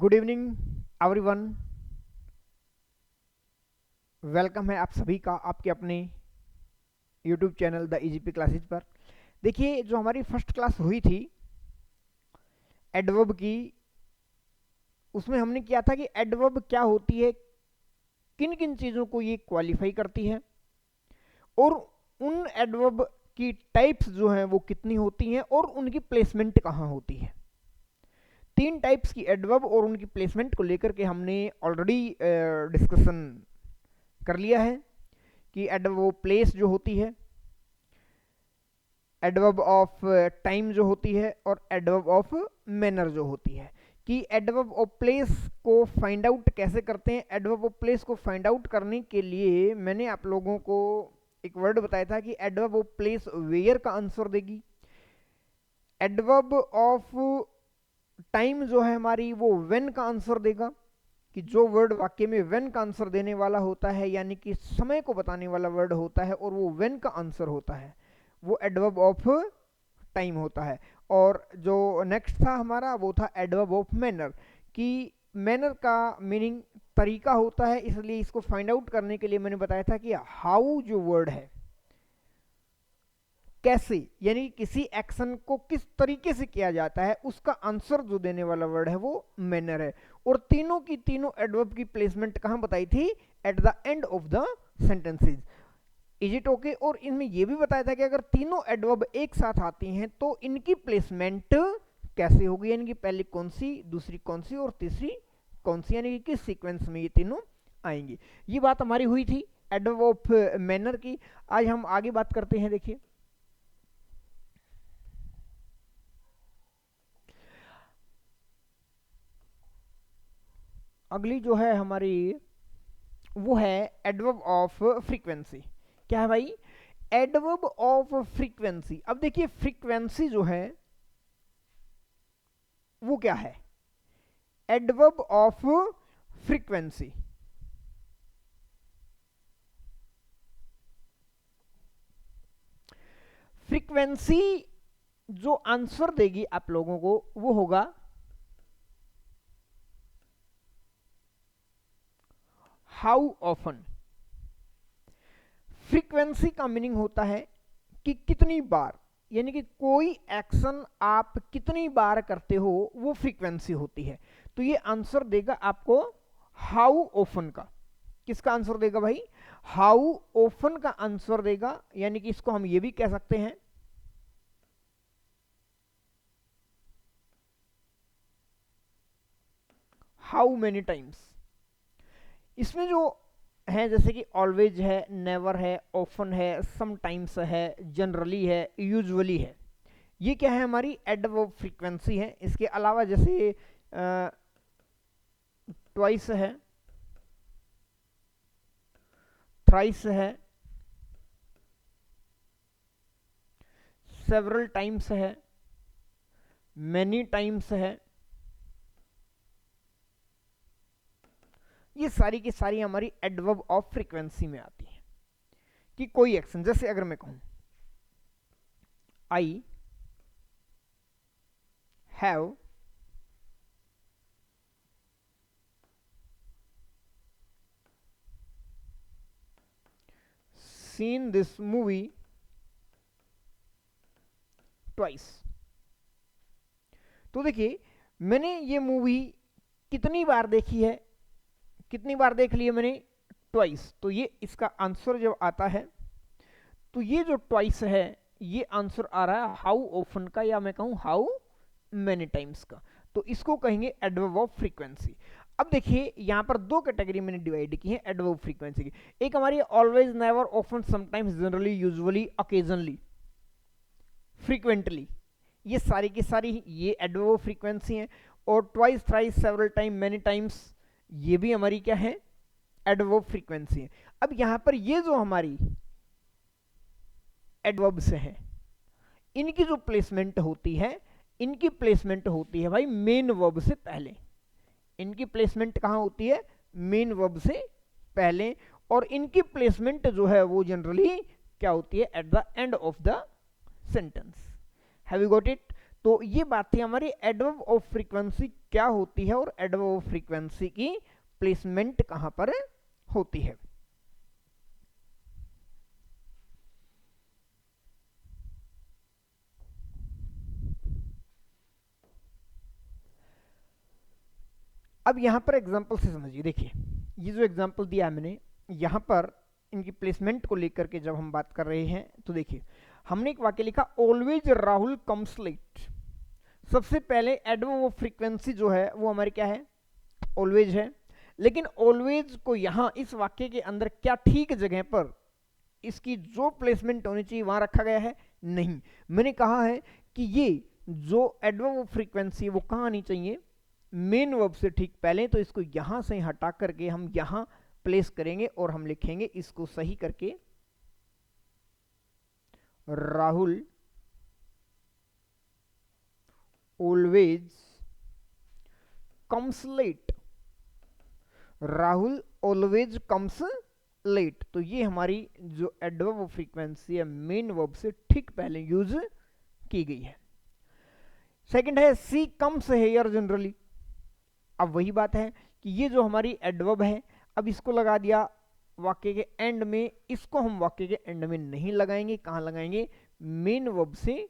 Good evening everyone. Welcome है आप सभी का आपके अपने यूट्यूब चैनल द इजीपी क्लासेज पर। देखिए, जो हमारी फर्स्ट क्लास हुई थी एडवर्ब की, उसमें हमने किया था कि एडवर्ब क्या होती है, किन किन चीज़ों को ये क्वालिफाई करती है और उन एडवर्ब की टाइप्स जो हैं वो कितनी होती हैं और उनकी प्लेसमेंट कहाँ होती है। तीन टाइप्स की एडवर्ब और उनकी प्लेसमेंट को लेकर के हमने ऑलरेडी डिस्कशन कर लिया है कि एडवर्ब प्लेस जो होती है, एडवर्ब ऑफ टाइम जो होती है और एडवर्ब ऑफ मैनर जो होती है। कि एडवर्ब ऑफ प्लेस को फाइंड आउट कैसे करते हैं। एडवर्ब ऑफ प्लेस को फाइंड आउट करने के लिए मैंने आप लोगों को एक वर्ड बताया था कि एडवर्ब ऑफ प्लेस वेयर का आंसर देगी। एडवर्ब ऑफ टाइम जो है हमारी वो व्हेन का आंसर देगा, कि जो वर्ड वाक्य में व्हेन का आंसर देने वाला होता है यानी कि समय को बताने वाला वर्ड होता है और वो व्हेन का आंसर होता है, वो एडवर्ब ऑफ टाइम होता है। और जो नेक्स्ट था हमारा वो था एडवर्ब ऑफ मैनर, कि मैनर का मीनिंग तरीका होता है। इसलिए इसको फाइंड आउट करने के लिए मैंने बताया था कि हाउ जो वर्ड है, कैसे यानी किसी एक्शन को किस तरीके से किया जाता है, उसका आंसर जो देने वाला वर्ड है वो मैनर है। और तीनों की तीनों एडवर्ब की प्लेसमेंट कहां बताई थी? At the end of the sentences. Is it okay? और इनमें यह भी बताया था कि अगर तीनों एडवर्ब एक साथ आती हैं तो इनकी प्लेसमेंट कैसे होगी, यानी कि पहली कौन सी, दूसरी कौन सी और तीसरी कौन सी, यानी कि किस सीक्वेंस में ये तीनों आएंगी। ये बात हमारी हुई थी एडवर्ब ऑफ मैनर की। आज हम आगे बात करते हैं। देखिए, अगली जो है हमारी वो है एडवर्ब ऑफ फ्रीक्वेंसी। क्या है भाई? Adverb of frequency. अब देखिए, फ्रीक्वेंसी जो है वो क्या है? एडवर्ब ऑफ फ्रीक्वेंसी फ्रीक्वेंसी जो आंसर देगी आप लोगों को वो होगा हाउ ऑफन। फ्रीक्वेंसी का मीनिंग होता है कि कितनी बार, यानी कि कोई एक्शन आप कितनी बार करते हो वो फ्रीक्वेंसी होती है। तो ये आंसर देगा आपको हाउ ऑफन का। किसका आंसर देगा भाई? हाउ ऑफन का आंसर देगा। यानी कि इसको हम ये भी कह सकते हैं हाउ मेनी टाइम्स। इसमें जो है जैसे कि ऑलवेज है, नेवर है, ऑफन है, समटाइम्स है, जनरली है, यूजुअली है, ये क्या है? हमारी एडवर्ब फ्रीक्वेंसी है। इसके अलावा जैसे ट्वाइस है, थ्राइस है, सेवरल टाइम्स है, मेनी टाइम्स है, ये सारी की सारी हमारी एडवर्ब ऑफ फ्रीक्वेंसी में आती है। कि कोई एक्शन, जैसे अगर मैं कहूं I have seen this movie twice. तो देखिए, मैंने ये मूवी कितनी बार देखी है, कितनी बार देख ली है मैंने? ट्वाइस। तो ये इसका आंसर जब आता है तो ये जो ट्वाइस है ये आंसर आ रहा है हाउ ऑफन का, या मैं कहूं हाउ मेनी टाइम्स का। तो इसको कहेंगे एडवर्ब ऑफ फ्रीक्वेंसी। अब देखिए, यहां पर दो कैटेगरी मैंने डिवाइड की है एडवर्ब फ्रीक्वेंसी की। एक हमारी always, never, often, sometimes, generally, usually, occasionally, frequently, ये सारी की सारी ये एडवर्ब फ्रीक्वेंसी है। और twice, thrice, several time, many times, ये भी हमारी क्या है? एडवर्ब फ्रीक्वेंसी है। अब यहां पर ये जो हमारी एडवर्ब्स हैं, इनकी जो प्लेसमेंट होती है, इनकी प्लेसमेंट होती है भाई मेन वर्ब से पहले। इनकी प्लेसमेंट कहां होती है? मेन वर्ब से पहले। और इनकी प्लेसमेंट जो है वो जनरली क्या होती है? At the end of the sentence. Have you got it? तो ये बात थी हमारी एडवर्ब ऑफ फ्रीक्वेंसी क्या होती है और एडवर्ब ऑफ फ्रीक्वेंसी की प्लेसमेंट कहां पर होती है। अब यहां पर एग्जांपल से समझिए, देखिए ये जो एग्जांपल दिया है मैंने, यहां पर इनकी प्लेसमेंट को लेकर के जब हम बात कर रहे हैं तो देखिए हमने एक वाक्य लिखा ऑलवेज राहुल कम्स लेट। सबसे पहले एडवर्ब ऑफ फ्रीक्वेंसी जो है वो हमारी क्या है, ऑलवेज है। लेकिन ऑलवेज को यहां इस वाक्य के अंदर क्या ठीक जगह पर इसकी जो प्लेसमेंट होनी चाहिए वहां रखा गया है, नहीं। मैंने कहा है कि ये जो एडवर्ब ऑफ फ्रीक्वेंसी वो कहां आनी चाहिए, मेन वर्ब से ठीक पहले। तो इसको यहां से हटा करके हम यहां प्लेस करेंगे और हम लिखेंगे इसको सही करके Rahul always comes late. Rahul always comes late. तो ये हमारी जो एडवर्ब ऑफ फ्रीक्वेंसी है मेन वर्ब से ठीक पहले यूज की गई है। सेकंड है सी कम्स हेयर जनरली। अब वही बात है कि ये जो हमारी एडवर्ब है, अब इसको लगा दिया वाक्य के एंड में। इसको हम वाक्य के एंड में नहीं लगाएंगे, कहां लगाएंगे, मेन वर्ब से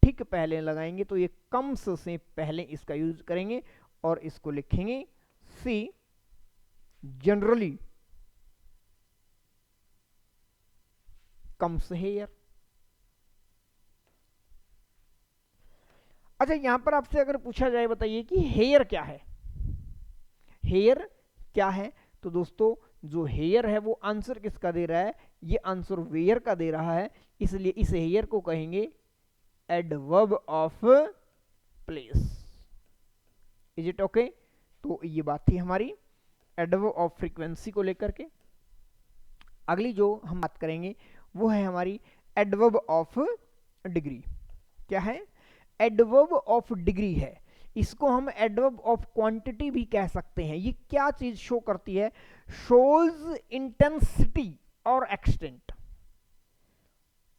ठीक पहले लगाएंगे। तो ये कम्स से पहले इसका यूज करेंगे और इसको लिखेंगे सी जनरली कम्स हेयर। अच्छा, यहां पर आपसे अगर पूछा जाए बताइए कि हेयर क्या है, हेयर क्या है, तो दोस्तों जो हेयर है वो आंसर किसका दे रहा है, ये आंसर वेयर का दे रहा है। इसलिए इस हेयर को कहेंगे adverb of place. Is it okay. तो ये बात थी हमारी एडवर्ब ऑफ फ्रीक्वेंसी को लेकर के। अगली जो हम बात करेंगे वो है हमारी एडवर्ब ऑफ डिग्री। क्या है, एडवर्ब ऑफ डिग्री है। इसको हम एडवर्ब ऑफ क्वांटिटी भी कह सकते हैं। ये क्या चीज शो करती है, शोज इंटेंसिटी और एक्सटेंट।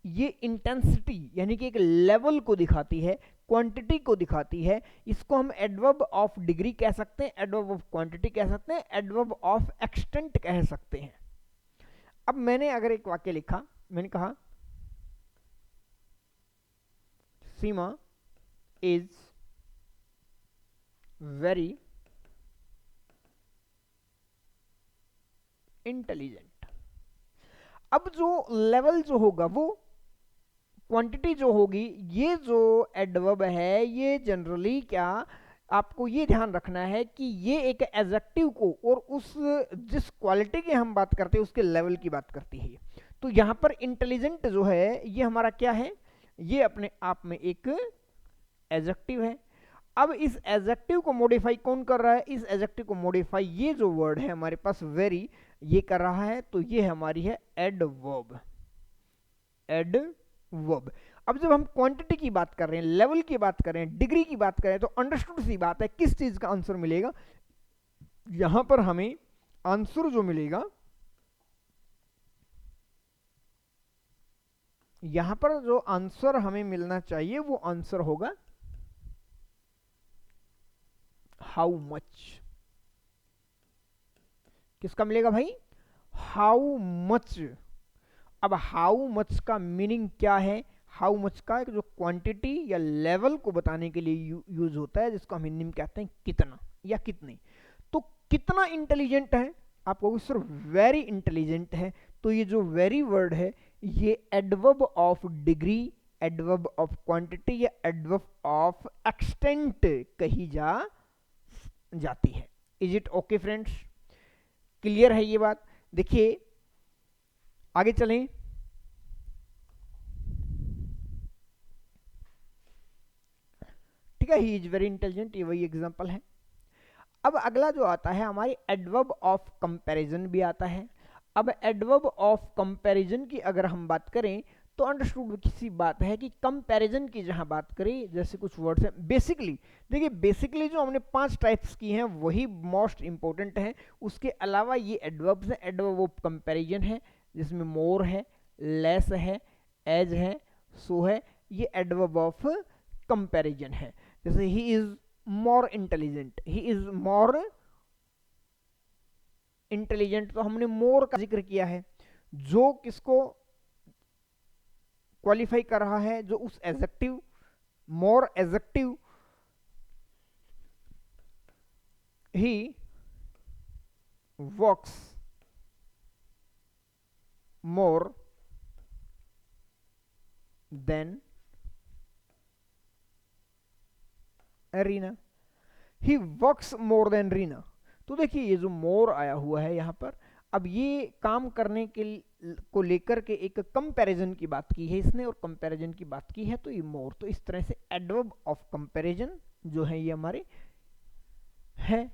ये इंटेंसिटी यानी कि एक लेवल को दिखाती है, क्वांटिटी को दिखाती है। इसको हम एडवर्ब ऑफ डिग्री कह सकते हैं, एडवर्ब ऑफ क्वांटिटी कह सकते हैं, एडवर्ब ऑफ एक्सटेंट कह सकते हैं। अब मैंने अगर एक वाक्य लिखा, मैंने कहा सीमा इज वेरी इंटेलिजेंट। अब जो लेवल जो होगा वो क्वांटिटी जो होगी, ये जो एडवर्ब है ये जनरली क्या, आपको ये ध्यान रखना है कि ये एक एडजेक्टिव को और उस जिस क्वालिटी की हम बात करते हैं उसके लेवल की बात करती है। तो यहां पर इंटेलिजेंट जो है ये हमारा क्या है, ये अपने आप में एक एडजेक्टिव है। अब इस एडजेक्टिव को मॉडिफाई कौन कर रहा है, इस एडजेक्टिव को मॉडिफाई ये जो वर्ड है हमारे पास वेरी, ये कर रहा है। तो ये हमारी है एडवर्ब, एडवर्ब। अब जब हम क्वांटिटी की बात कर रहे हैं, लेवल की बात कर रहे हैं, डिग्री की बात कर रहे हैं, तो अंडरस्टूड सी बात है किस चीज का आंसर मिलेगा, यहां पर हमें आंसर जो मिलेगा, यहां पर जो आंसर हमें मिलना चाहिए वो आंसर होगा हाउ मच। किसका मिलेगा भाई, हाउ मच। अब हाउ मच का मीनिंग क्या है, हाउ मच का जो क्वांटिटी या लेवल को बताने के लिए यूज होता है, जिसको हम हिंदी में कहते हैं कितना या कितने। तो कितना इंटेलिजेंट है, आप कहोगे सर वेरी इंटेलिजेंट है। तो ये जो वेरी वर्ड है ये adverb of degree, adverb of quantity या एडवर्ब ऑफ एक्सटेंट कही जाती है। Is it okay friends, clear है ये बात। देखिए आगे चलें। ठीक है, ही इज वेरी इंटेलिजेंट, ये वही एग्जांपल है। अब अगला जो आता है हमारी एडवर्ब ऑफ कंपैरिजन भी आता है। अब एडवर्ब ऑफ कंपैरिजन की अगर हम बात करें तो अंडरस्टूड किसी बात है कि कंपैरिजन की जहां बात करें, जैसे कुछ वर्ड्स हैं बेसिकली, देखिए बेसिकली जो हमने 5 टाइप्स की हैं वही मोस्ट इंपॉर्टेंट हैं। उसके अलावा ये एडवर्ब्स हैं, एडवर्ब ऑफ कंपैरिजन है जिसमें मोर है, लेस है, एज है, सो है। ये एडवर्ब ऑफ कंपैरिजन है। जैसे he is more intelligent, he is more intelligent, तो हमने मोर का जिक्र किया है, जो किसको क्वालिफाई कर रहा है, जो उस adjective, more adjective, he works more than Reena, he works more than Reena. तो देखिए ये जो मोर आया हुआ है यहाँ पर, अब ये काम करने के को लेकर के एक कंपैरिजन की बात की है इसने, और कंपैरिजन की बात की है तो ये मोर, तो इस तरह से एडवर्ब ऑफ कंपैरिजन जो है ये हमारे है।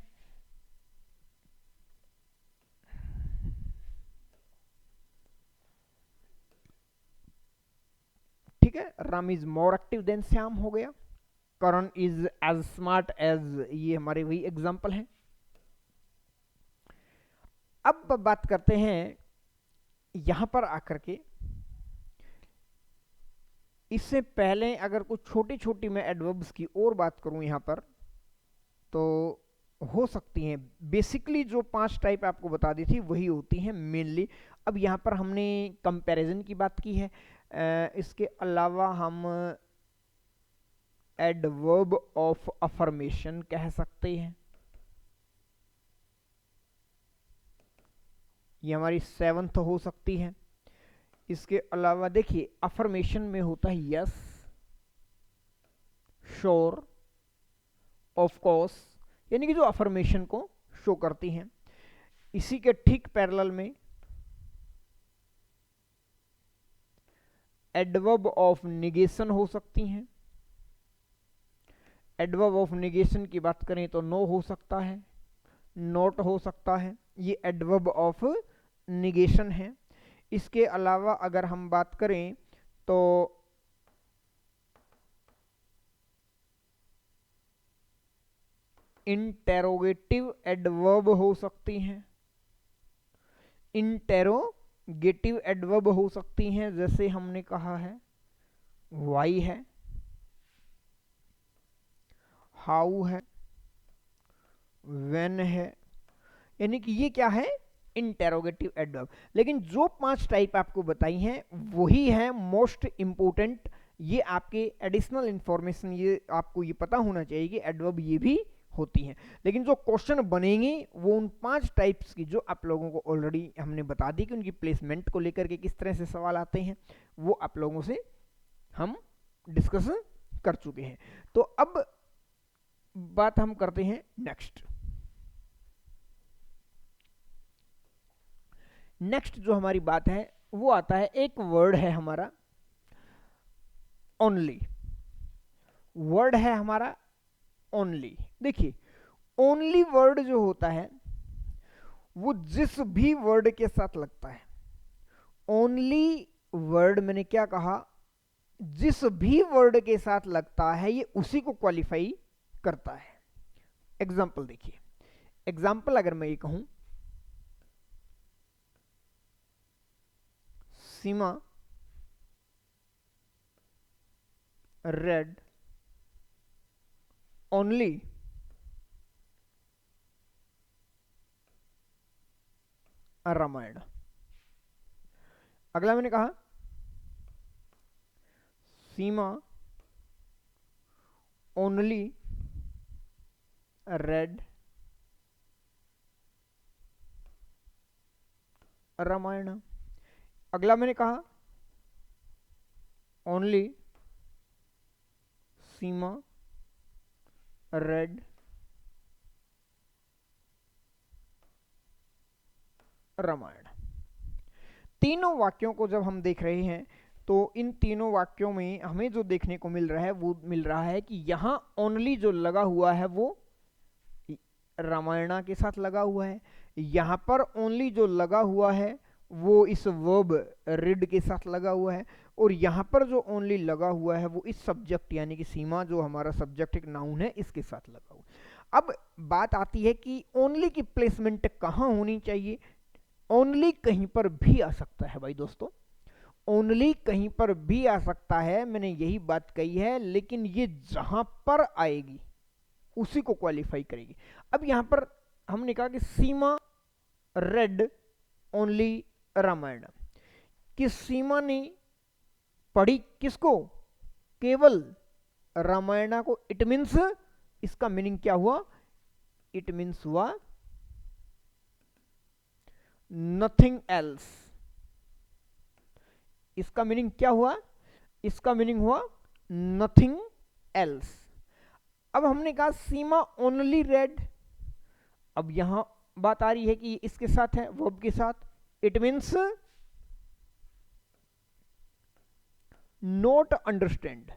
ठीक है, Ram is more active than Shyam हो गया, Karan is as smart as, ये हमारे वही एग्जाम्पल है। अब बात करते हैं यहां पर आकर के, इससे पहले अगर कुछ छोटी छोटी मैं एडवर्ब्स की और बात करूं यहां पर, तो हो सकती हैं, बेसिकली जो 5 टाइप आपको बता दी थी वही होती हैं मेनली। अब यहां पर हमने कंपैरिजन की बात की है, इसके अलावा हम एडवर्ब ऑफ अफर्मेशन कह सकते हैं, ये हमारी 7th हो सकती है। इसके अलावा देखिए अफर्मेशन में होता है यस, श्योर, ऑफ कोर्स, यानी कि जो अफर्मेशन को शो करती हैं। इसी के ठीक पैरेलल में एडवर्ब ऑफ निगेशन हो सकती हैं। एडवर्ब ऑफ निगेशन की बात करें तो नो हो सकता है, नॉट हो सकता है, ये एडवर्ब ऑफ निगेशन है। इसके अलावा अगर हम बात करें तो इंटेरोगेटिव एडवर्ब हो सकती हैं, इंटेरोगेटिव एडवर्ब हो सकती हैं, जैसे हमने कहा है वाई है, हाउ है, व्हेन है, यानी कि ये क्या है, इंटेरोगेटिव एडवर्ब। लेकिन जो 5 टाइप आपको बताई हैं वही है मोस्ट इंपोर्टेंट, ये आपके एडिशनल इंफॉर्मेशन, ये आपको ये पता होना चाहिए कि एडवर्ब ये भी होती हैं। लेकिन जो क्वेश्चन बनेंगे वो उन 5 टाइप्स की जो आप लोगों को ऑलरेडी हमने बता दी कि उनकी प्लेसमेंट को लेकर के किस तरह से सवाल आते हैं, वो आप लोगों से हम डिस्कस कर चुके हैं। तो अब बात हम करते हैं नेक्स्ट जो हमारी बात है वो आता है, एक वर्ड है हमारा ओनली, वर्ड है हमारा ओनली। देखिए ओनली वर्ड जो होता है वो जिस भी वर्ड के साथ लगता है, ओनली वर्ड मैंने क्या कहा, जिस भी वर्ड के साथ लगता है ये उसी को क्वालिफाई करता है। एग्जाम्पल देखिए, एग्जाम्पल अगर मैं ये कहूं सीमा रेड ओनली रामायण। अगला मैंने कहा सीमा ओनली रेड रामायण। अगला मैंने कहा ओनली सीमा रेड रामायण। तीनों वाक्यों को जब हम देख रहे हैं तो इन तीनों वाक्यों में हमें जो देखने को मिल रहा है वो मिल रहा है कि यहां ओनली जो लगा हुआ है वो रामायणा के साथ लगा हुआ है, यहां पर ओनली जो लगा हुआ है वो इस वर्ब रिड के साथ लगा हुआ है, और यहां पर जो ओनली लगा हुआ है वो इस सब्जेक्ट यानी कि सीमा जो हमारा सब्जेक्ट एक नाउन है इसके साथ लगा हुआ है। अब बात आती है कि ओनली की प्लेसमेंट कहां होनी चाहिए। ओनली कहीं पर भी आ सकता है भाई दोस्तों, ओनली कहीं पर भी आ सकता है, मैंने यही बात कही है, लेकिन ये जहां पर आएगी उसी को क्वालिफाई करेगी। अब यहां पर हमने कहा कि सीमा रेड ओनली रामायण, कि सीमा ने पढ़ी किसको, केवल रामायणा को। इट मीन्स इसका मीनिंग क्या हुआ, इट मीन्स हुआ नथिंग एल्स। इसका मीनिंग क्या हुआ, इसका मीनिंग हुआ नथिंग एल्स। अब हमने कहा सीमा ओनली रेड, अब यहां बात आ रही है कि इसके साथ है, वर्ब के साथ, इट मीन्स नॉट अंडरस्टैंड,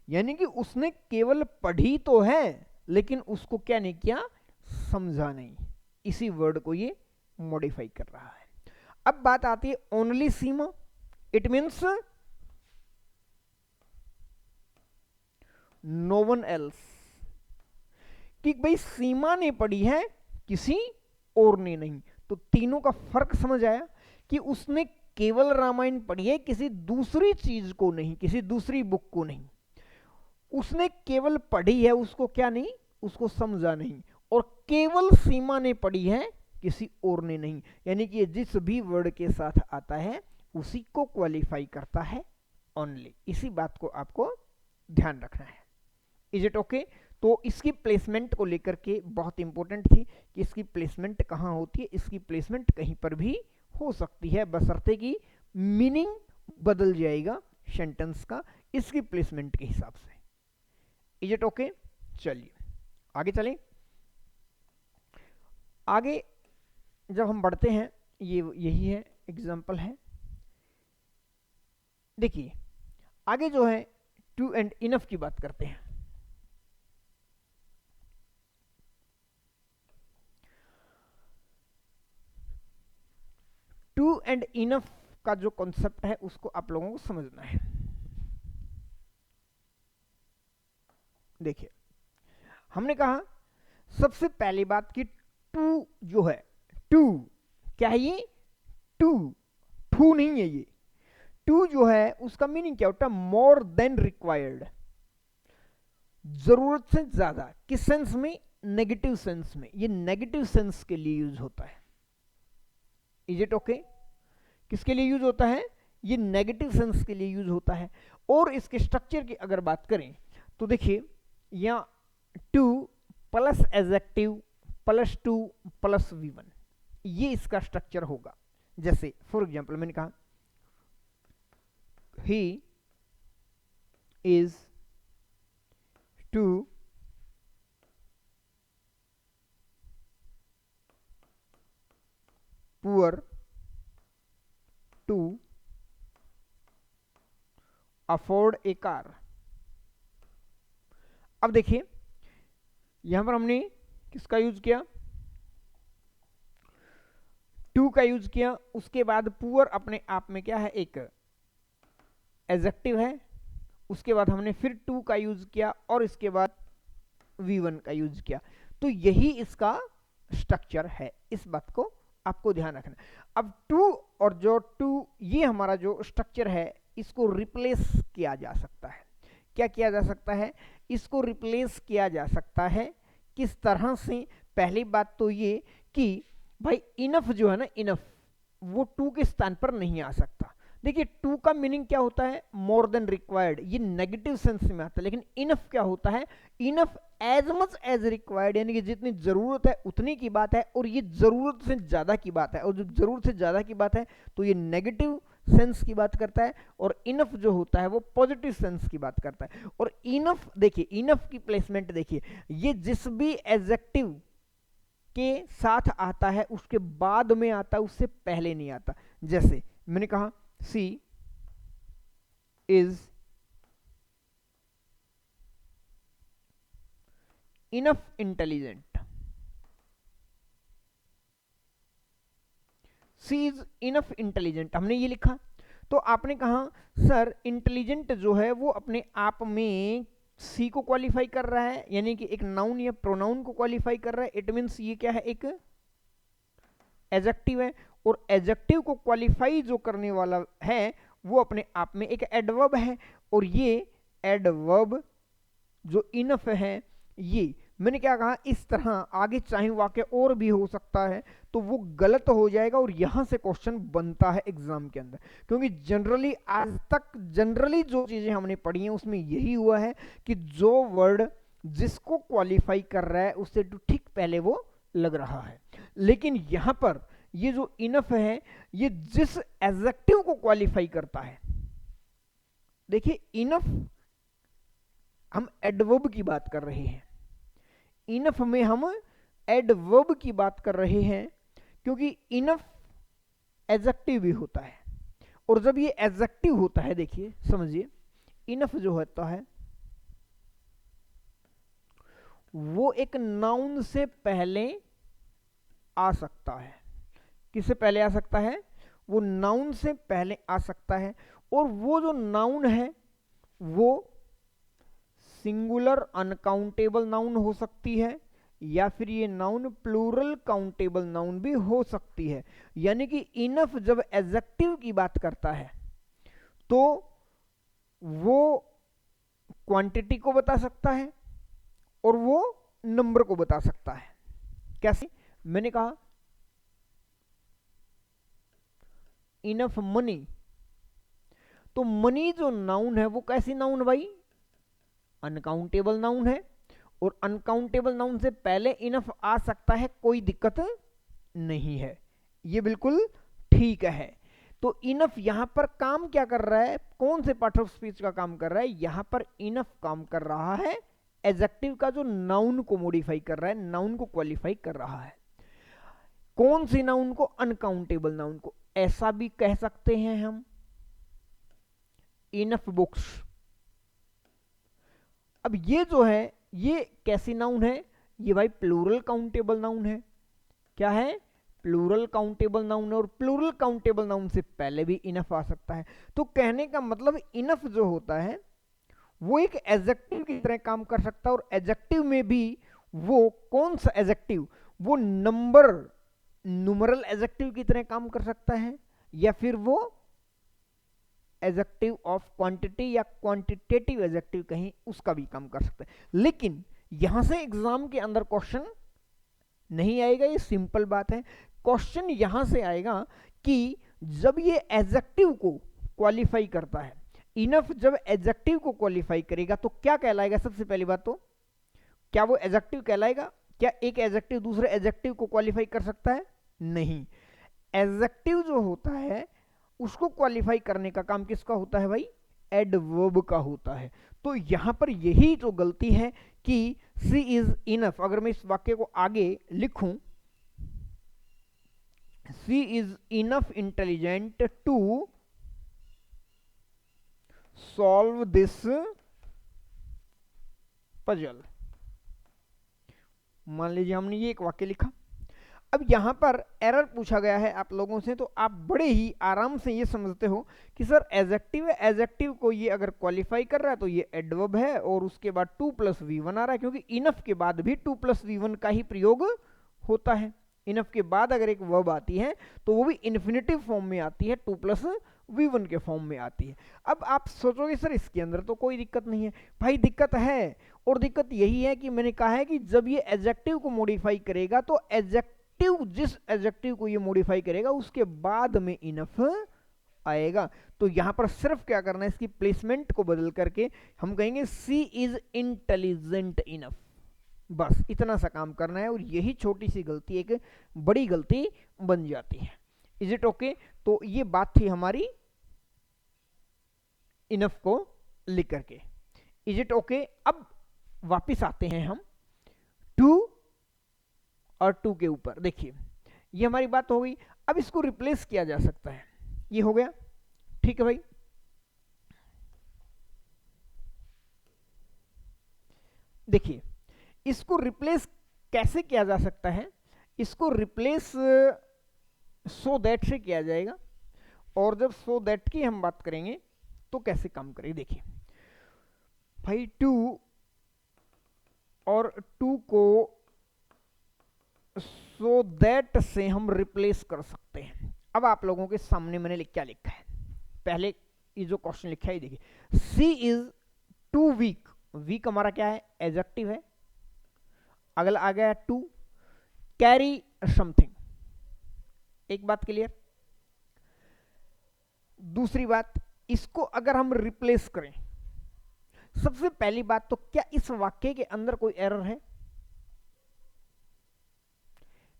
यानी कि उसने केवल पढ़ी तो है लेकिन उसको क्या नहीं किया, समझा नहीं। इसी वर्ड को ये मॉडिफाई कर रहा है। अब बात आती है only Seema, it means no one else, कि भाई सीमा ने पढ़ी है, किसी और ने नहीं। तो तीनों का फर्क समझ आया कि उसने केवल रामायण पढ़ी है, किसी दूसरी चीज को नहीं, किसी दूसरी बुक को नहीं। उसने केवल पढ़ी है, उसको क्या नहीं, उसको समझा नहीं। और केवल सीमा ने पढ़ी है, किसी और ने नहीं। यानी कि जिस भी वर्ड के साथ आता है उसी को क्वालिफाई करता है ओनली। इसी बात को आपको ध्यान रखना है। Is it okay? तो इसकी प्लेसमेंट को लेकर के बहुत इंपॉर्टेंट थी कि इसकी प्लेसमेंट कहाँ होती है। इसकी प्लेसमेंट कहीं पर भी हो सकती है, बशर्ते कि मीनिंग बदल जाएगा सेंटेंस का इसकी प्लेसमेंट के हिसाब से। Is it okay? चलिए आगे चलें। आगे जब हम बढ़ते हैं, ये यही है, एग्जाम्पल है। देखिए आगे जो है टू एंड इनफ की बात करते हैं। टू एंड इनफ का जो कॉन्सेप्ट है उसको आप लोगों को समझना है। देखिए हमने कहा सबसे पहली बात कि टू जो है, टू क्या है, ये टू नहीं है। ये टू जो है उसका मीनिंग क्या होता है, मोर देन रिक्वायर्ड, जरूरत से ज्यादा। किस सेंस में, नेगेटिव सेंस में। ये नेगेटिव सेंस के लिए यूज होता है। Is it okay? किसके लिए यूज होता है, ये नेगेटिव सेंस के लिए यूज होता है। और इसके स्ट्रक्चर की अगर बात करें तो देखिए यहां two plus adjective plus two plus V1, ये इसका स्ट्रक्चर होगा। जैसे फॉर एग्जांपल मैंने कहा he is too poor to afford a car. अब देखिए यहां पर हमने किसका यूज किया, टू का यूज किया। उसके बाद पुअर अपने आप में क्या है, एक एडजेक्टिव है। उसके बाद हमने फिर टू का यूज किया और इसके बाद V1 का यूज किया। तो यही इसका स्ट्रक्चर है, इस बात को आपको ध्यान रखना। अब टू और जो टू, ये हमारा जो स्ट्रक्चर है इसको रिप्लेस किया जा सकता है। क्या किया जा सकता है, इसको रिप्लेस किया जा सकता है। किस तरह से, पहली बात तो ये कि भाई इनफ जो है ना, इनफ वो टू के स्थान पर नहीं आ सकता। देखिए टू का मीनिंग क्या होता है, मोर देन रिक्वायर्ड, ये नेगेटिव सेंस में आता है। लेकिन इनफ क्या होता है, enough as much as required, यानी कि जितनी जरूरत है उतनी की बात है। और ये जरूरत से ज्यादा की बात है। और जो जरूरत से ज्यादा की बात है तो ये नेगेटिव सेंस की बात करता है। और इनफ जो होता है वो पॉजिटिव सेंस की बात करता है। और इनफ देखिए, इनफ की प्लेसमेंट देखिए, ये जिस भी एडजेक्टिव के साथ आता है उसके बाद में आता है, उससे पहले नहीं आता। जैसे मैंने कहा she is enough intelligent, she is enough intelligent, हमने ये लिखा। तो आपने कहा सर इंटेलिजेंट जो है वो अपने आप में सी को क्वालिफाई कर रहा है, यानी कि एक नाउन या प्रोनाउन को क्वालिफाई कर रहा है। इट मीन्स ये क्या है, एक एडजेक्टिव है, और एडजेक्टिव को क्वालिफाई जो करने वाला है वो अपने आप में एक एडवर्ब है, और ये एडवर्ब जो इनफ है, ये मैंने क्या कहा, इस तरह आगे चाहे वाक्य और भी हो सकता है तो वो गलत हो जाएगा, और यहां से क्वेश्चन बनता है एग्जाम के अंदर। क्योंकि जनरली आज तक जनरली जो चीजें हमने पढ़ी हैं उसमें यही हुआ है कि जो वर्ड जिसको क्वालिफाई कर रहा है उससे ठीक पहले वो लग रहा है। लेकिन यहां पर ये जो इनफ है ये जिस एडजेक्टिव को क्वालिफाई करता है, देखिए इनफ, हम एडवर्ब की बात कर रहे हैं, इनफ में हम एडवर्ब की बात कर रहे हैं, क्योंकि इनफ एडजेक्टिव भी होता है, और जब ये एडजेक्टिव होता है, देखिए समझिए, इनफ जो होता है वो एक नाउन से पहले आ सकता है। किससे पहले आ सकता है? वो नाउन से पहले आ सकता है, और वो जो नाउन है वो सिंगुलर अनकाउंटेबल नाउन हो सकती है, या फिर ये नाउन प्लूरल काउंटेबल नाउन भी हो सकती है। यानी कि इनफ जब एडजेक्टिव की बात करता है तो वो क्वांटिटी को बता सकता है और वो नंबर को बता सकता है। कैसे? मैंने कहा इनफ मनी, तो मनी जो नाउन है वो कैसी नाउन भाई? अनकाउंटेबल नाउन है, और अनकाउंटेबल नाउन से पहले इनफ आ सकता है, कोई दिक्कत नहीं है, ये बिल्कुल ठीक है। तो इनफ यहां पर काम क्या कर रहा है? कौन से पार्ट ऑफ स्पीच का काम कर रहा है? यहां पर इनफ काम कर रहा है एडजेक्टिव का, जो नाउन को मॉडिफाई कर रहा है, नाउन को क्वालिफाई कर रहा है। कौन सी नाउन को? अनकाउंटेबल नाउन को। ऐसा भी कह सकते हैं हम इनफ बुक्स। अब ये जो है ये कैसी नाउन है? ये भाई प्लूरल काउंटेबल नाउन है। क्या है? प्लूरल काउंटेबल नाउन है, और प्लूरल काउंटेबल नाउन से पहले भी इनफ आ सकता है। तो कहने का मतलब इनफ जो होता है वो एक एडजेक्टिव की तरह काम कर सकता है, और एडजेक्टिव में भी वो कौन सा एडजेक्टिव? वो नंबर, न्यूमरल एडजेक्टिव की तरह काम कर सकता है, या फिर वो एडजेक्टिव ऑफ क्वांटिटी या क्वांटिटेटिव एडजेक्टिव कहीं उसका भी काम कर सकता है। लेकिन यहां से एग्जाम के अंदर क्वेश्चन नहीं आएगा, ये सिंपल बात है। क्वेश्चन यहां से आएगा कि जब ये एडजेक्टिव को क्वालिफाई करता है, इनफ जब एडजेक्टिव को क्वालिफाई करेगा तो क्या कहलाएगा? सबसे पहली बात तो क्या वो एडजेक्टिव कहलाएगा? क्या एक एडजेक्टिव दूसरे एडजेक्टिव को क्वालिफाई कर सकता है? नहीं। एडजेक्टिव जो होता है उसको क्वालिफाई करने का काम किसका होता है भाई? एडवर्ब का होता है। तो यहां पर यही जो गलती है कि सी इज इनफ। अगर मैं इस वाक्य को आगे लिखूं, she is enough intelligent to solve this puzzle. मान लीजिए हमने ये एक वाक्य लिखा, अब यहां पर एरर पूछा गया है आप लोगों से, तो आप बड़े ही आराम से ये समझते हो कि सर एडजेक्टिव है, एडजेक्टिव को ये अगर क्वालिफाई कर रहा है तो ये एडवर्ब है, और उसके बाद 2+V1 आ रहा है, क्योंकि इनफ के बाद भी 2+V1 का ही प्रयोग होता है। इनफ के बाद अगर एक वर्ब आती है तो वो भी इन्फिनेटिव फॉर्म में आती है, 2+V1 के फॉर्म में आती है। अब आप सोचोगे सर इसके अंदर तो कोई दिक्कत नहीं है। भाई दिक्कत है, और दिक्कत यही है कि मैंने कहा है कि जब ये एडजेक्टिव को मॉडिफाई करेगा तो एडजेक्टिव, जिस एडजेक्टिव को ये मॉडिफाई करेगा उसके बाद में इनफ आएगा। तो यहां पर सिर्फ क्या करना है, इसकी प्लेसमेंट को बदल करके हम कहेंगे सी इज इंटेलिजेंट इनफ, बस इतना सा काम करना है, और यही छोटी सी गलती एक बड़ी गलती बन जाती है। Is it okay? तो ये बात थी हमारी इनफ को लिख करके। Is it okay? अब वापिस आते हैं हम टू और टू के ऊपर। देखिए ये हमारी बात हो गई, अब इसको रिप्लेस किया जा सकता है, ये हो गया, ठीक है भाई। देखिए इसको रिप्लेस कैसे किया जा सकता है? इसको रिप्लेस सो दैट से किया जाएगा, और जब सो दैट की हम बात करेंगे तो कैसे काम करेंगे। देखिए भाई टू और टू को सो दैट से हम रिप्लेस कर सकते हैं। अब आप लोगों के सामने मैंने क्या लिखा है, पहले ये जो क्वेश्चन लिखा है देखिए, she is too week, week हमारा क्या है, एडजेक्टिव है, अगला आ गया टू, कैरी समथिंग, एक बात क्लियर। दूसरी बात, इसको अगर हम रिप्लेस करें, सबसे पहली बात तो क्या इस वाक्य के अंदर कोई एरर है?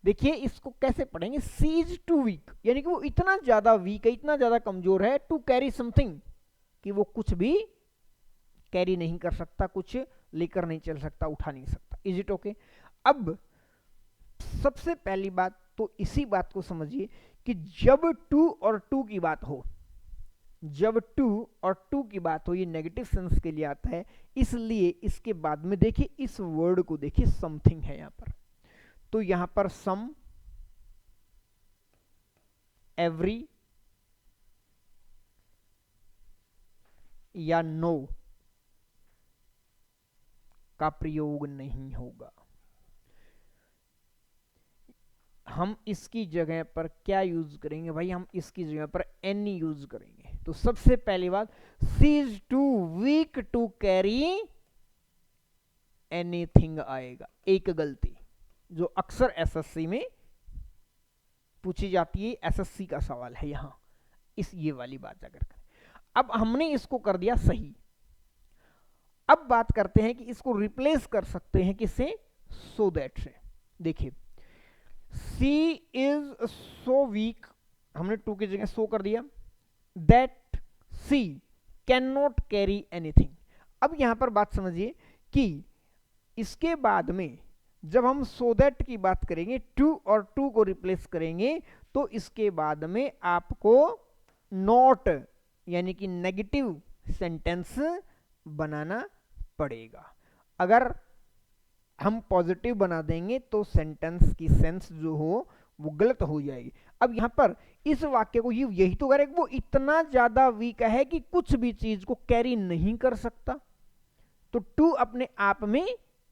देखिए इसको कैसे पढ़ेंगे, सी इज टू वीक, यानी कि वो इतना ज्यादा वीक है, इतना ज्यादा कमजोर है, टू कैरी समथिंग, कि वो कुछ भी कैरी नहीं कर सकता, कुछ लेकर नहीं चल सकता, उठा नहीं सकता। Is it okay? अब सबसे पहली बात तो इसी बात को समझिए कि जब टू और टू की बात हो, जब टू और टू की बात हो, ये नेगेटिव सेंस के लिए आता है, इसलिए इसके बाद में देखिए इस वर्ड को देखिए, समथिंग है यहां पर, तो यहां पर सम, एवरी या नो का प्रयोग नहीं होगा। हम इसकी जगह पर क्या यूज करेंगे भाई, हम इसकी जगह पर एनी यूज करेंगे। तो सबसे पहली बात, she is too weak to carry anything आएगा, एक गलती जो अक्सर एसएससी में पूछी जाती है, एसएससी का सवाल है यहां, इस ये वाली बात अगर करें। अब हमने इसको कर दिया सही, अब बात करते हैं कि इसको रिप्लेस कर सकते हैं किससे, सो दैट से। देखिए सी इज सो वीक, हमने टू की जगह सो कर दिया, that she can not carry anything. अब यहां पर बात समझिए कि इसके बाद में जब हम सो दैट की बात करेंगे, टू और टू को रिप्लेस करेंगे, तो इसके बाद में आपको नॉट यानी कि नेगेटिव सेंटेंस बनाना पड़ेगा। अगर हम पॉजिटिव बना देंगे तो सेंटेंस की सेंस जो हो वो गलत हो जाएगी। अब यहां पर इस वाक्य को यही तो करें, वो इतना ज्यादा वीक है कि कुछ भी चीज को कैरी नहीं कर सकता, तो टू अपने आप में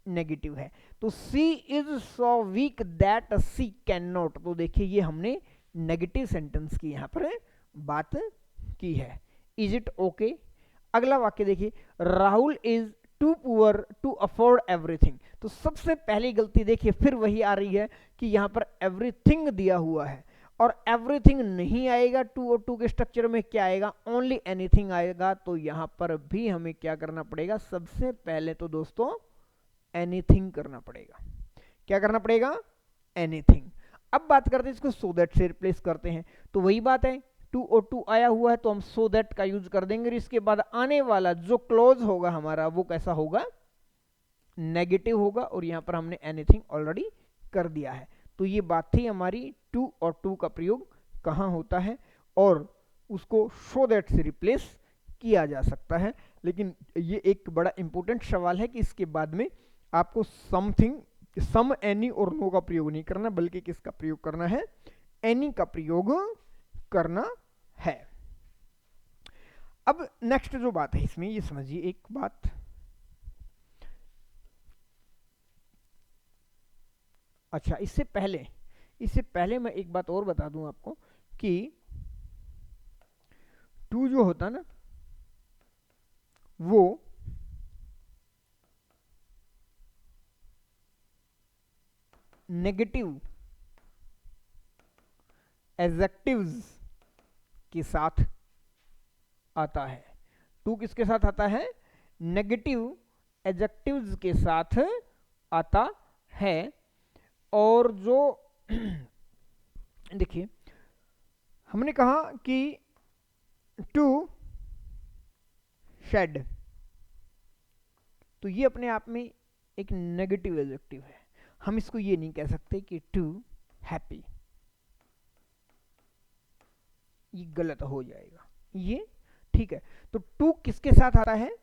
नेगेटिव है, तो she is so weak that she can not, तो देखिए ये हमने नेगेटिव सेंटेंस की यहां पर बात की है। Is it okay? अगला वाक्य देखिए, Rahul is too poor to afford everything. तो सबसे पहली गलती देखिए फिर वही आ रही है कि यहां पर एवरीथिंग दिया हुआ है और एवरीथिंग नहीं आएगा, टू और टू के स्ट्रक्चर में क्या आएगा, ओनली एनीथिंग आएगा। तो यहां पर भी हमें क्या करना पड़ेगा, सबसे पहले तो दोस्तों एनीथिंग करना पड़ेगा। क्या करना पड़ेगा, एनीथिंग। अब बात करते हैं इसको सो दैट से रिप्लेस करते हैं, तो वही बात है, टू और टू आया हुआ है तो हम सो दैट का यूज कर देंगे, और इसके बाद आने वाला जो क्लोज होगा हमारा वो कैसा होगा, नेगेटिव होगा, और यहां पर हमने एनीथिंग ऑलरेडी कर दिया है। तो ये बात थी हमारी, टू और टू का प्रयोग कहां होता है और उसको सो दैट से रिप्लेस किया जा सकता है। लेकिन ये एक बड़ा इंपॉर्टेंट सवाल है कि इसके बाद में आपको समथिंग, सम, एनी और नो का प्रयोग नहीं करना, बल्कि किसका प्रयोग करना है, एनी का प्रयोग करना है। अब नेक्स्ट जो बात है इसमें ये समझिए एक बात, अच्छा इससे पहले मैं एक बात और बता दूं आपको कि टू जो होता ना वो नेगेटिव एडजेक्टिव्स के साथ आता है। टू किसके साथ आता है, नेगेटिव एडजेक्टिव्स के साथ आता है। और जो देखिए हमने कहा कि टू शेड, तो ये अपने आप में एक नेगेटिव एडजेक्टिव है, हम इसको ये नहीं कह सकते कि टू हैप्पी, ये गलत हो जाएगा, ये ठीक है। तो टू किसके साथ आता है,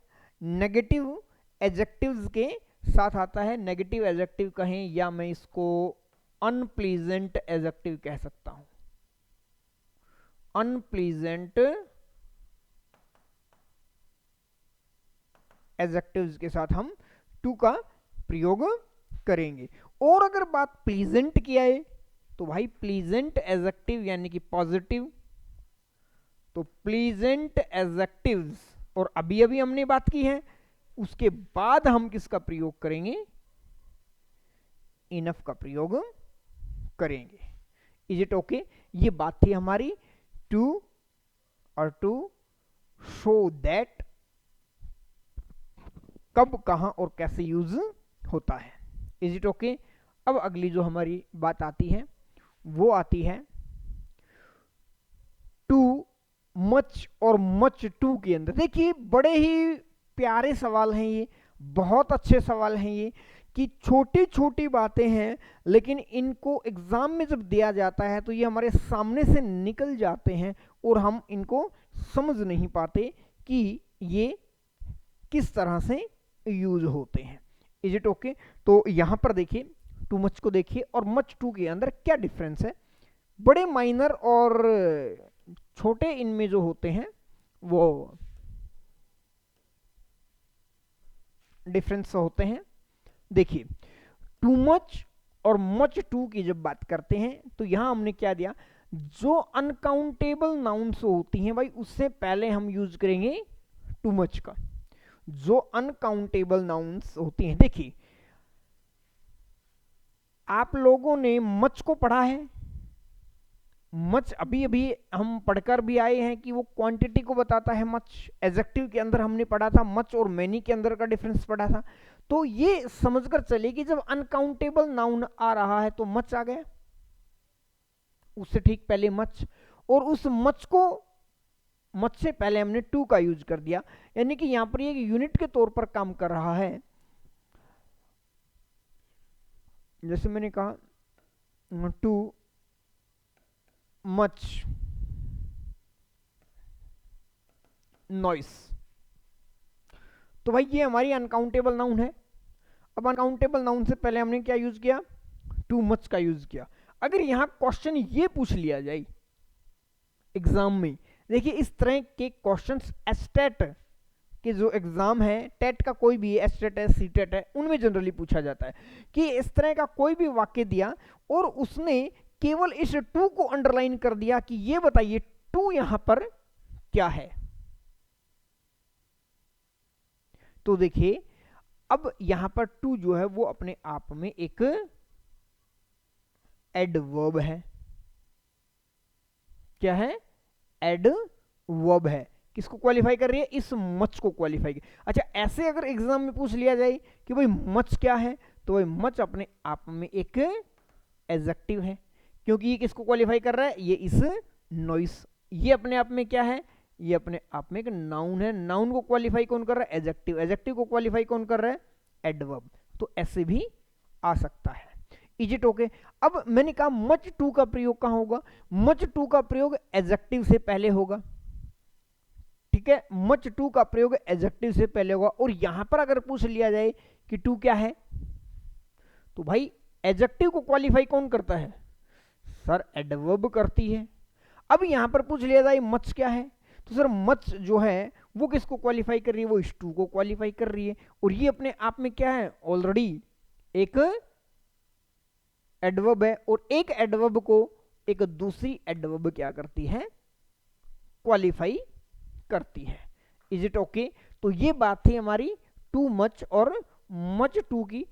नेगेटिव एडजेक्टिव्स के साथ आता है। नेगेटिव एडजेक्टिव कहें या मैं इसको अनप्लीजेंट एडजेक्टिव कह सकता हूं, अनप्लीजेंट एडजेक्टिव्स के साथ हम टू का प्रयोग करेंगे। और अगर बात प्लीजेंट की आए तो भाई प्लीजेंट एडजेक्टिव यानी कि पॉजिटिव, तो प्लीजेंट एडजेक्टिव्स, और अभी अभी हमने बात की है, उसके बाद हम किसका प्रयोग करेंगे, इनफ का प्रयोग करेंगे। Is it okay? ये बात थी हमारी टू और टू शो दैट कब कहां और कैसे यूज होता है। Is it okay? अब अगली जो हमारी बात आती है वो आती है टू मच और मच टू के अंदर। देखिए बड़े ही प्यारे सवाल हैं ये, बहुत अच्छे सवाल हैं ये, कि छोटी छोटी बातें हैं लेकिन इनको एग्जाम में जब दिया जाता है तो ये हमारे सामने से निकल जाते हैं और हम इनको समझ नहीं पाते कि ये किस तरह से यूज होते हैं। Is it okay? तो यहां पर देखिए टू मच को देखिए और मच टू के अंदर क्या डिफरेंस है। बड़े माइनर और छोटे इनमें जो होते हैं वो डिफरेंस होते हैं। देखिए टू मच और मच टू की जब बात करते हैं तो यहां हमने क्या दिया, जो अनकाउंटेबल नाउन्स होती हैं भाई उससे पहले हम यूज करेंगे टू मच का। जो अनकाउंटेबल नाउन्स होती हैं, देखिए आप लोगों ने मच को पढ़ा है, मच अभी अभी हम पढ़कर भी आए हैं कि वो क्वांटिटी को बताता है। मच एडजेक्टिव के अंदर हमने पढ़ा था, मच और मैनी के अंदर का डिफरेंस पढ़ा था। तो ये समझकर चले कि जब अनकाउंटेबल नाउन आ रहा है तो मच आ गया, उससे ठीक पहले मच, और उस मच को मच से पहले हमने टू का यूज कर दिया, यानी कि यहां पर ये यूनिट के तौर पर काम कर रहा है। जैसे मैंने कहा टू मच नॉइस, तो भाई ये हमारी अनकाउंटेबल नाउन है। अब अनकाउंटेबल नाउन से पहले हमने क्या यूज किया, टू मच का यूज किया। अगर यहां क्वेश्चन ये पूछ लिया जाए एग्जाम में, देखिए इस तरह के क्वेश्चंस एस्टेट के जो एग्जाम है, टेट का कोई भी एस्टेट है, सीटेट है, उनमें जनरली पूछा जाता है कि इस तरह का कोई भी वाक्य दिया और उसने केवल इस टू को अंडरलाइन कर दिया कि ये बताइए टू यहां पर क्या है। तो देखिए अब यहां पर टू जो है वो अपने आप में एक एडवर्ब है। क्या है? एडवर्ब है। किसको क्वालिफाई कर रही है? इस मच को क्वालिफाई कर। अच्छा ऐसे अगर एग्जाम में पूछ लिया जाए कि भाई मच क्या है, तो भाई मच अपने आप में एक एडजेक्टिव है, क्योंकि ये किसको क्वालिफाई कर रहा है, ये इस नॉइस। ये अपने आप में क्या है, ये अपने आप में एक नाउन है। नाउन को क्वालिफाई कौन कर रहा है? एडजेक्टिव। एडजेक्टिव को क्वालिफाई कौन कर रहा है? एडवर्ब। तो ऐसे भी आ सकता है। Is it okay? अब मैंने कहा मच टू का प्रयोग कहां होगा, मच टू का प्रयोग एडजेक्टिव से पहले होगा। ठीक है, मच टू का प्रयोग एडजेक्टिव से पहले होगा। और यहां पर अगर पूछ लिया जाए कि टू क्या है, तो भाई एडजेक्टिव को क्वालिफाई कौन करता है? सर एडवर्ब करती है। अब यहां पर पूछ लिया जाए मच क्या है, तो सर मच जो है वो किसको क्वालिफाई कर रही है? वो इस टू को क्वालिफाई कर रही है। और ये अपने आप में क्या है? ऑलरेडी एक एडवर्ब है, और एक एडवर्ब को एक दूसरी एडवर्ब क्या करती है? क्वालिफाई करती है। Is it okay? तो ये बात थी हमारी टू मच और मच टू की।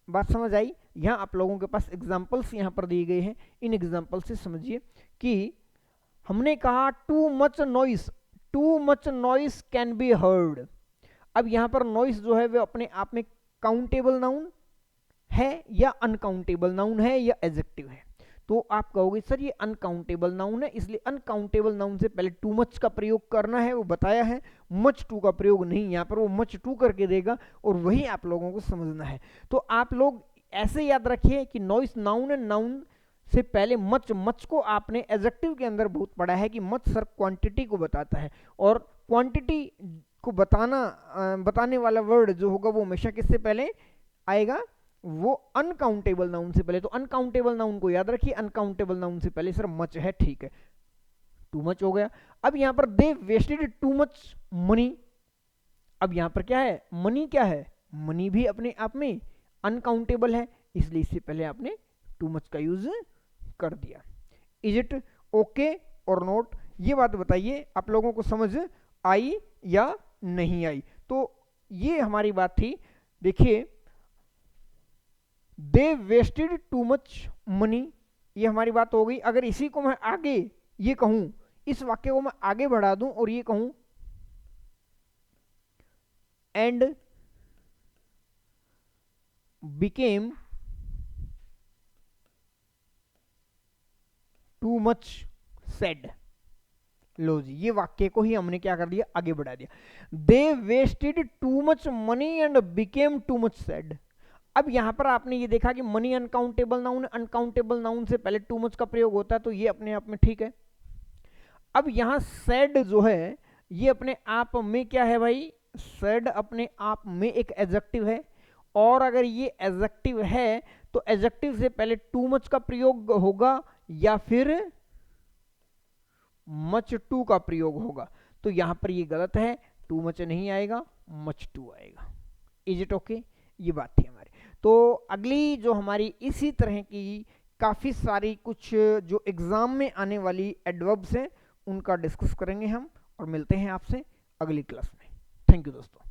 बात समझ आई? यहां आप लोगों के पास एग्जांपल्स यहां पर दिए गए हैं, इन एग्जांपल से समझिए कि हमने कहा too much noise, too much noise can be heard. अब यहां पर नॉइस जो है वो अपने आप में काउंटेबल नाउन है या अनकाउंटेबल नाउन है या एडजेक्टिव है? तो आप कहोगे सर ये अनकाउंटेबल नाउन है, इसलिए अनकाउंटेबल नाउन से पहले टू मच का प्रयोग करना है, वो बताया है। मच टू का प्रयोग नहीं, यहां पर वो मच टू करके देगा और वही आप लोगों को समझना है। तो आप लोग ऐसे याद रखिए कि नॉइस नाउन है, नाउन से पहले मच। मच को आपने एडजेक्टिव के अंदर बहुत पढ़ा है कि मच सर क्वांटिटी को बताता है, और क्वांटिटी को बताने वाला वर्ड जो होगा वो हमेशा किससे पहले आएगा? वो अनकाउंटेबल नाउन से पहले। तो अनकाउंटेबल नाउन को याद रखिए, अनकाउंटेबल नाउन से पहले सर मच है, ठीक है, टू मच हो गया। अब यहां पर दे वेस्टेड टू मच मनी। अब यहां पर क्या है? मनी क्या है? मनी भी अपने आप में अनकाउंटेबल है, इसलिए इससे पहले आपने टू मच का यूज कर दिया। इज इट ओके और नॉट, ये बात बताइए आप लोगों को समझ आई या नहीं आई। तो ये हमारी बात थी। देखिए, दे वेस्टेड टू मच मनी, ये हमारी बात हो गई। अगर इसी को मैं आगे ये कहूं, इस वाक्य को मैं आगे बढ़ा दूं और ये कहूं and became too much sad, लो जी, ये वाक्य को ही हमने क्या कर दिया, आगे बढ़ा दिया। They wasted too much money and became too much sad. अब यहां पर आपने ये देखा कि money uncountable noun, uncountable noun से पहले टू मच का प्रयोग होता है, तो ये अपने आप में ठीक है। अब यहां सैड जो है ये अपने आप में क्या है भाई, सैड अपने आप में एक एडजेक्टिव है, और अगर ये एडजेक्टिव है तो एडजेक्टिव से पहले टू मच का प्रयोग होगा या फिर मच टू का प्रयोग होगा। तो यहां पर ये गलत है, टू मच नहीं आएगा, मच टू आएगा। इज इट ओके, ये बात थी हमारी। तो अगली जो हमारी इसी तरह की काफ़ी सारी कुछ जो एग्ज़ाम में आने वाली एडवर्ब्स हैं उनका डिस्कस करेंगे हम, और मिलते हैं आपसे अगली क्लास में। थैंक यू दोस्तों।